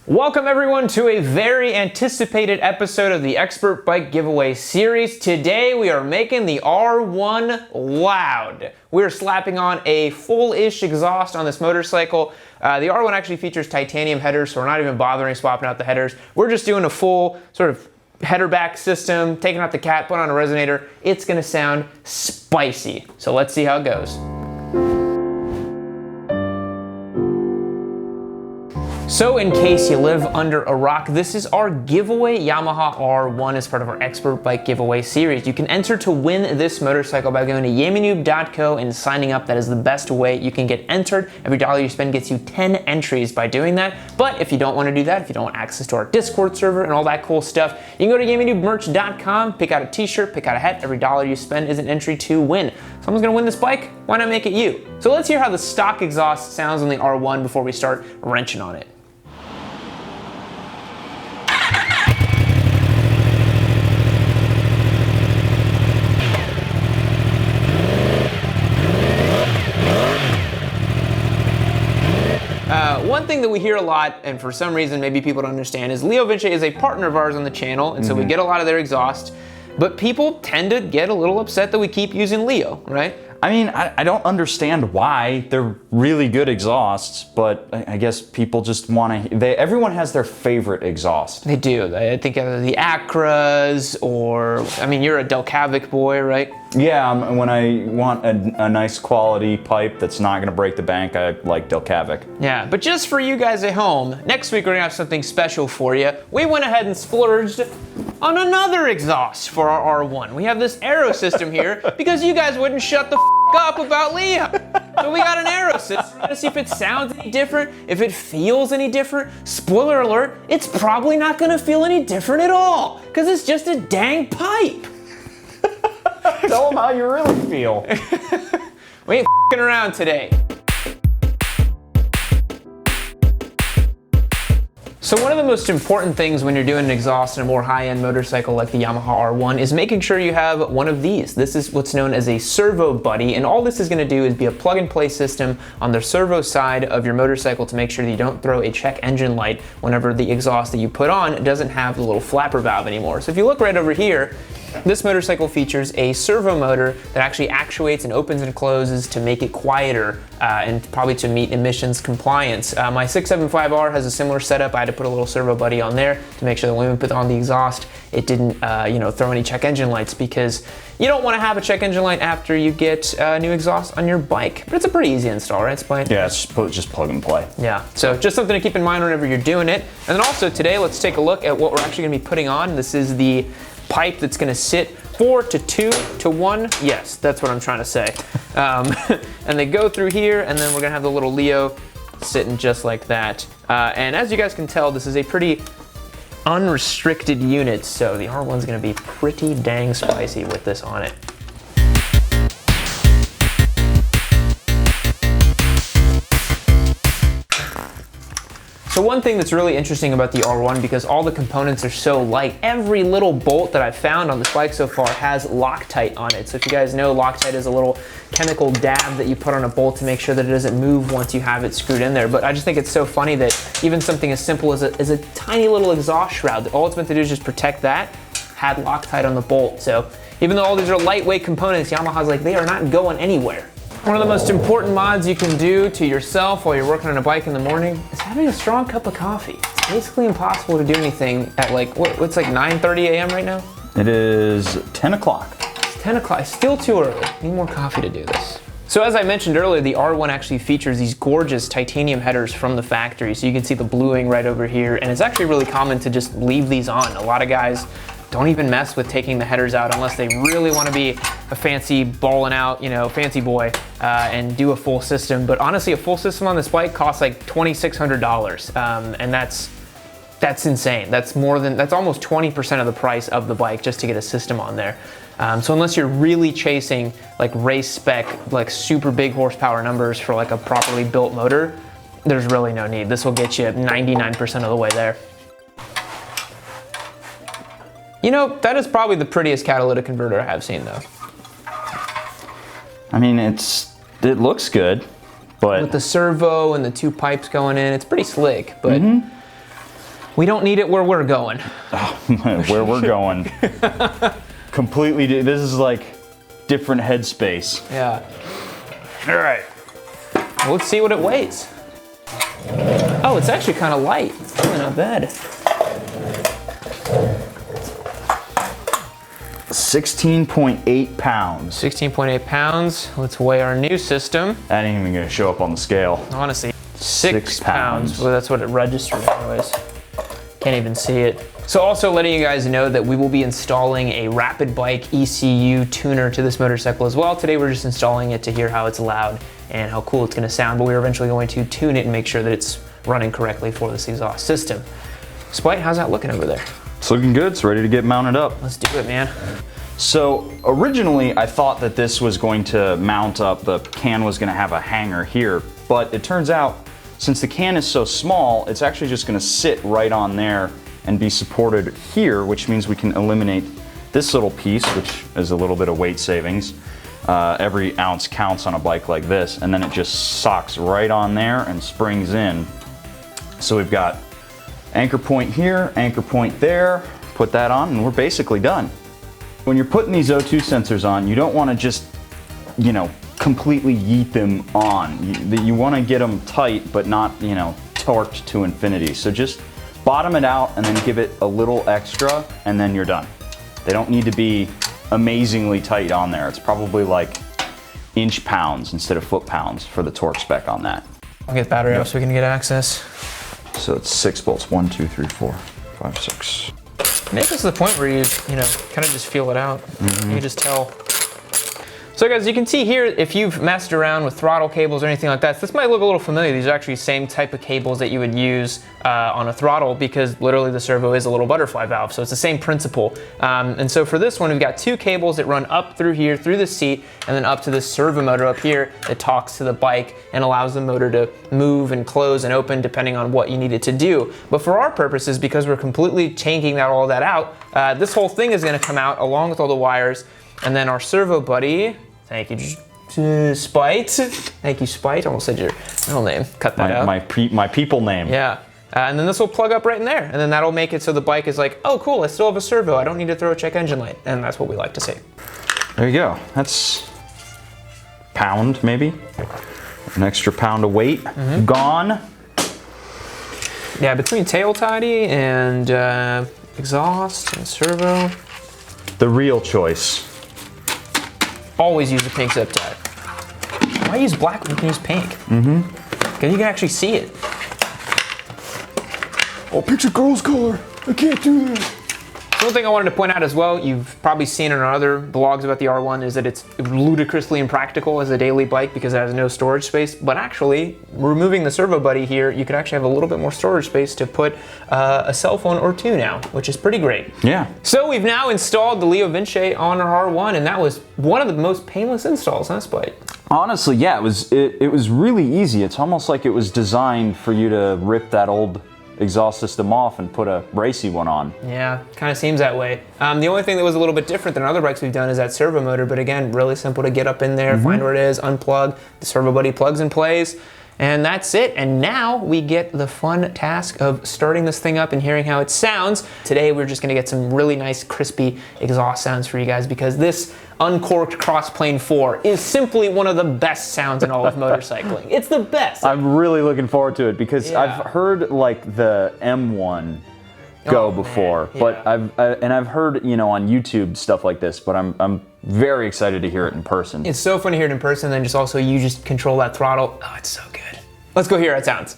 Welcome everyone to a very anticipated episode of the Expert Bike Giveaway series. Today we are making the R1 loud. We're slapping on a full-ish exhaust on this motorcycle. The R1 actually features titanium headers, so we're not even bothering swapping out the headers. We're just doing a full sort of header back system, taking out the cat, put on a resonator. It's gonna sound spicy. So let's see how it goes. So in case you live under a rock, this is our giveaway Yamaha R1 as part of our Expert Bike Giveaway series. You can enter to win this motorcycle by going to yammienoob.co and signing up. That is the best way you can get entered. Every dollar you spend gets you 10 entries by doing that. But if you don't want to do that, if you don't want access to our Discord server and all that cool stuff, you can go to yammienoobmerch.com, pick out a t-shirt, pick out a hat. Every dollar you spend is an entry to win. Someone's gonna win this bike, why not make it you? So let's hear how the stock exhaust sounds on the R1 before we start wrenching on it. One thing that we hear a lot, and for some reason maybe people don't understand, is Leo Bicha is a partner of ours on the channel, and so we get a lot of their exhaust, but people tend to get a little upset that we keep using Leo, right? I mean, I don't understand why. They're really good exhausts, but I guess people just want to, everyone has their favorite exhaust. They do. I think either the Acras or, I mean, you're a Delcavic boy, right? Yeah, when I want a nice quality pipe that's not going to break the bank, I like Delcavic. Yeah, but just for you guys at home, next week we're going to have something special for you. We went ahead and splurged on another exhaust for our R1. We have this Aero system here because you guys wouldn't shut the up about Leo. So we got an Aero system. We're gonna see if it sounds any different, if it feels any different. Spoiler alert, it's probably not gonna feel any different at all, because it's just a dang pipe. Tell them how you really feel. We ain't f***ing around today. So one of the most important things when you're doing an exhaust in a more high-end motorcycle like the Yamaha R1 is making sure you have one of these. This is what's known as a Servo Buddy, and all this is going to do is be a plug-and-play system on the servo side of your motorcycle to make sure that you don't throw a check engine light whenever the exhaust that you put on doesn't have the little flapper valve anymore. So if you look right over here, this motorcycle features a servo motor that actually actuates and opens and closes to make it quieter and probably to meet emissions compliance. My 675R has a similar setup. I had to put a little Servo Buddy on there to make sure that when we put on the exhaust, it didn't throw any check engine lights, because you don't want to have a check engine light after you get a new exhaust on your bike. But it's a pretty easy install, right, Splay? Yeah, it's just plug and play. Yeah, so just something to keep in mind whenever you're doing it. And then also today, let's take a look at what we're actually going to be putting on. This is the pipe that's going to sit 4 to 2 to 1. Yes, that's what I'm trying to say. And they go through here, and then we're going to have the little Leo sitting just like that. And as you guys can tell, this is a pretty unrestricted unit, so the R1's going to be pretty dang spicy with this on it. So one thing that's really interesting about the R1, because all the components are so light, every little bolt that I've found on this bike so far has Loctite on it. So if you guys know, Loctite is a little chemical dab that you put on a bolt to make sure that it doesn't move once you have it screwed in there. But I just think it's so funny that even something as simple as a tiny little exhaust shroud, that all it's meant to do is just protect that, had Loctite on the bolt. So even though all these are lightweight components, Yamaha's like, they are not going anywhere. One of the most important mods you can do to yourself while you're working on a bike in the morning is having a strong cup of coffee. It's basically impossible to do anything at what's like 9:30 a.m. right now? It is 10 o'clock. It's 10 o'clock, it's still too early. Need more coffee to do this. So as I mentioned earlier, the R1 actually features these gorgeous titanium headers from the factory. So you can see the bluing right over here, and it's actually really common to just leave these on. A lot of guys don't even mess with taking the headers out unless they really want to be a fancy balling out, fancy boy, and do a full system. But honestly, a full system on this bike costs like $2,600, and that's insane. That's almost 20% of the price of the bike just to get a system on there. So unless you're really chasing like race spec, like super big horsepower numbers for like a properly built motor, there's really no need. This will get you 99% of the way there. That is probably the prettiest catalytic converter I have seen, though. I mean, it looks good, but with the servo and the two pipes going in, it's pretty slick. But We don't need it where we're going. Where we're going. Completely, this is like different headspace. Yeah. All right. Well, let's see what it weighs. Oh, it's actually kind of light. It's really not bad. 16.8 pounds. 16.8 pounds. Let's weigh our new system. That ain't even gonna show up on the scale. Honestly, 6 pounds. pounds. Well, that's what it registered anyways. Can't even see it. So also letting you guys know that we will be installing a Rapid Bike ECU tuner to this motorcycle as well. Today we're just installing it to hear how it's loud and how cool it's gonna sound, but we're eventually going to tune it and make sure that it's running correctly for this exhaust system. Spite, how's that looking over there? It's looking good, it's ready to get mounted up. Let's do it, man. So originally I thought that this was going to mount up, the can was gonna have a hanger here, but it turns out since the can is so small, it's actually just gonna sit right on there and be supported here, which means we can eliminate this little piece, which is a little bit of weight savings. Every ounce counts on a bike like this, and then it just socks right on there and springs in. So we've got anchor point here, anchor point there, put that on, and we're basically done. When you're putting these O2 sensors on, you don't wanna just, you know, completely yeet them on. You wanna get them tight, but not, you know, torqued to infinity. So just bottom it out and then give it a little extra, and then you're done. They don't need to be amazingly tight on there. It's probably like inch pounds instead of foot pounds for the torque spec on that. I'll get the battery up so we can get access. So it's 6 bolts, 1, 2, 3, 4, 5, 6. Make this to the point where you kind of just feel it out. You can just tell. So guys, you can see here, if you've messed around with throttle cables or anything like that, this might look a little familiar. These are actually the same type of cables that you would use on a throttle, because literally the servo is a little butterfly valve, so it's the same principle. And so for this one, we've got 2 cables that run up through here, through the seat, and then up to this servo motor up here that talks to the bike and allows the motor to move and close and open depending on what you need it to do. But for our purposes, because we're completely changing all that out, this whole thing is gonna come out along with all the wires, and then our Servo Buddy, thank you, Spite. Thank you, Spite. Almost said your middle name. Cut that out. My people name. Yeah. And then this will plug up right in there. And then that'll make it so the bike is like, oh, cool, I still have a servo. I don't need to throw a check engine light. And that's what we like to see. There you go. That's pound, maybe. An extra pound of weight. Gone. Yeah, between tail tidy and exhaust and servo. The real choice. Always use a pink zip tie. Why use black when you can use pink? Because you can actually see it. Oh, pick's a girl's color. I can't do that. One thing I wanted to point out as well, you've probably seen in our other blogs about the R1, is that it's ludicrously impractical as a daily bike because it has no storage space. But actually, removing the Servo Buddy here, you could actually have a little bit more storage space to put a cell phone or 2 now, which is pretty great. Yeah. So we've now installed the Leo Vinci on our R1, and that was one of the most painless installs, huh, Spite? Honestly, yeah, it was really easy. It's almost like it was designed for you to rip that old exhaust system off and put a racy one on. Yeah, kind of seems that way. The only thing that was a little bit different than other bikes we've done is that servo motor, but again, really simple to get up in there, find where it is, unplug, the Servo Buddy plugs and plays, and that's it. And now we get the fun task of starting this thing up and hearing how it sounds. Today we're just gonna get some really nice crispy exhaust sounds for you guys, because this uncorked Crossplane 4 is simply one of the best sounds in all of motorcycling. It's the best. I'm really looking forward to it because I've heard like the M1 go before, but I've heard, you know, on YouTube stuff like this, but I'm very excited to hear it in person. It's so fun to hear it in person, and just also you just control that throttle. Oh, it's so good. Let's go hear how it sounds.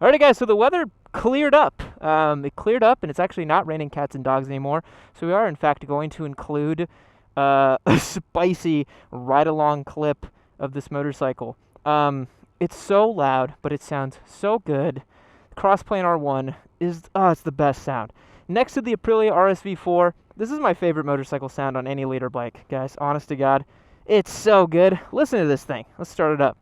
Alrighty guys, so the weather cleared up. It cleared up and it's actually not raining cats and dogs anymore. So we are in fact going to include a spicy ride-along clip of this motorcycle. It's so loud, but it sounds so good. Crossplane R1 is, it's the best sound. Next to the Aprilia RSV4, this is my favorite motorcycle sound on any leader bike, guys. Honest to God, it's so good. Listen to this thing. Let's start it up.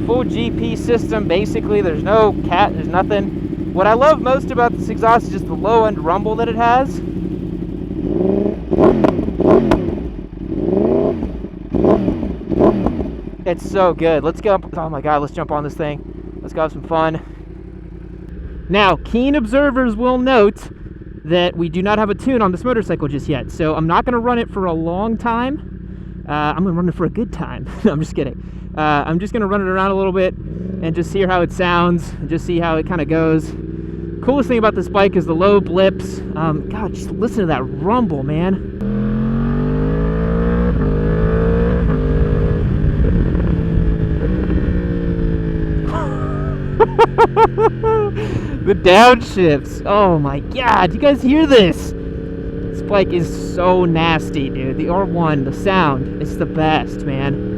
full GP system, basically. There's no cat, there's nothing. What I love most about this exhaust is just the low end rumble that it has. It's so good. Let's go. Oh my God, let's jump on this thing. Let's go have some fun. Now, keen observers will note that we do not have a tune on this motorcycle just yet. So I'm not gonna run it for a long time. I'm gonna run it for a good time. No, I'm just kidding. I'm just gonna run it around a little bit and just hear how it sounds and just see how it kind of goes. Coolest thing about this bike is the low blips. God, just listen to that rumble, man. The downshifts. Oh my God, you guys hear this? This bike is so nasty, dude. The R1, the sound, it's the best, man.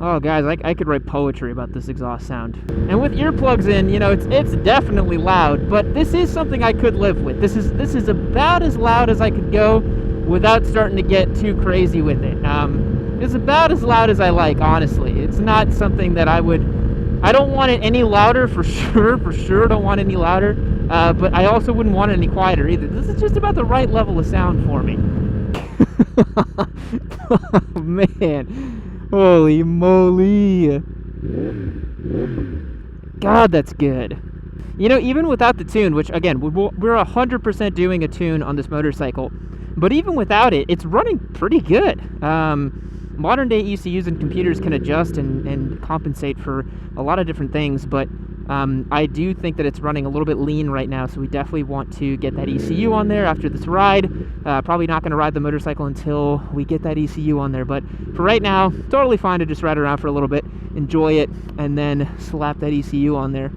Oh, guys, I could write poetry about this exhaust sound. And with earplugs in, you know, it's definitely loud, but this is something I could live with. This is about as loud as I could go without starting to get too crazy with it. It's about as loud as I like, honestly. It's not something that I don't want it any louder for sure don't want it any louder, but I also wouldn't want it any quieter either. This is just about the right level of sound for me. Oh, man. Holy moly. God, that's good. You know, even without the tune, which again, we're 100% doing a tune on this motorcycle, but even without it, it's running pretty good. Modern day ECUs and computers can adjust and compensate for a lot of different things, but I do think that it's running a little bit lean right now, so we definitely want to get that ECU on there after this ride. Probably not going to ride the motorcycle until we get that ECU on there, but for right now, totally fine to just ride around for a little bit, enjoy it, and then slap that ECU on there.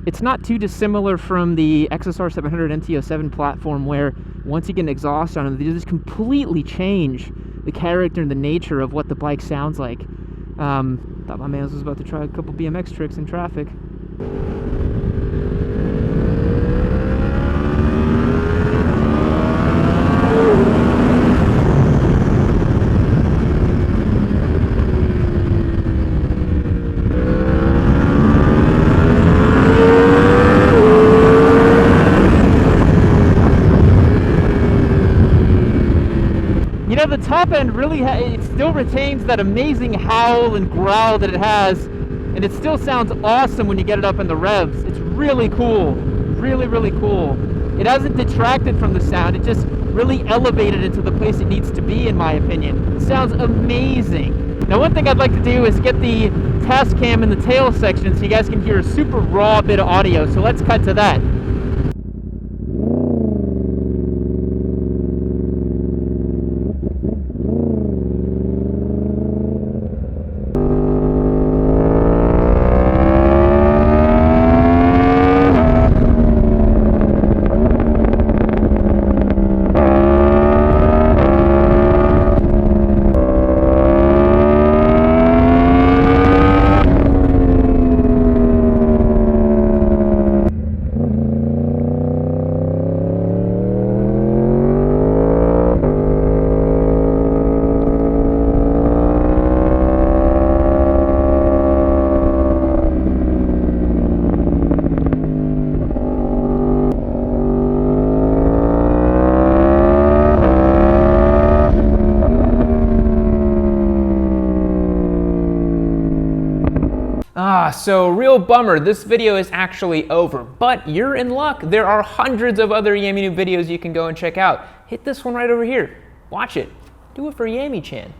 It's not too dissimilar from the XSR 700 NT07 platform, where once you get an exhaust on them, they just completely change the character and the nature of what the bike sounds like. Thought my man was about to try a couple BMX tricks in traffic. The top end really, it still retains that amazing howl and growl that it has, and it still sounds awesome when you get it up in the revs. It's really cool, really cool. It hasn't detracted from the sound, it just really elevated it to the place it needs to be, in my opinion. It sounds amazing. Now, one thing I'd like to do is get the test cam in the tail section so you guys can hear a super raw bit of audio, so let's cut to that. So real bummer, this video is actually over, but you're in luck. There are hundreds of other Yammie Noob videos you can go and check out. Hit this one right over here. Watch it. Do it for Yammie-chan.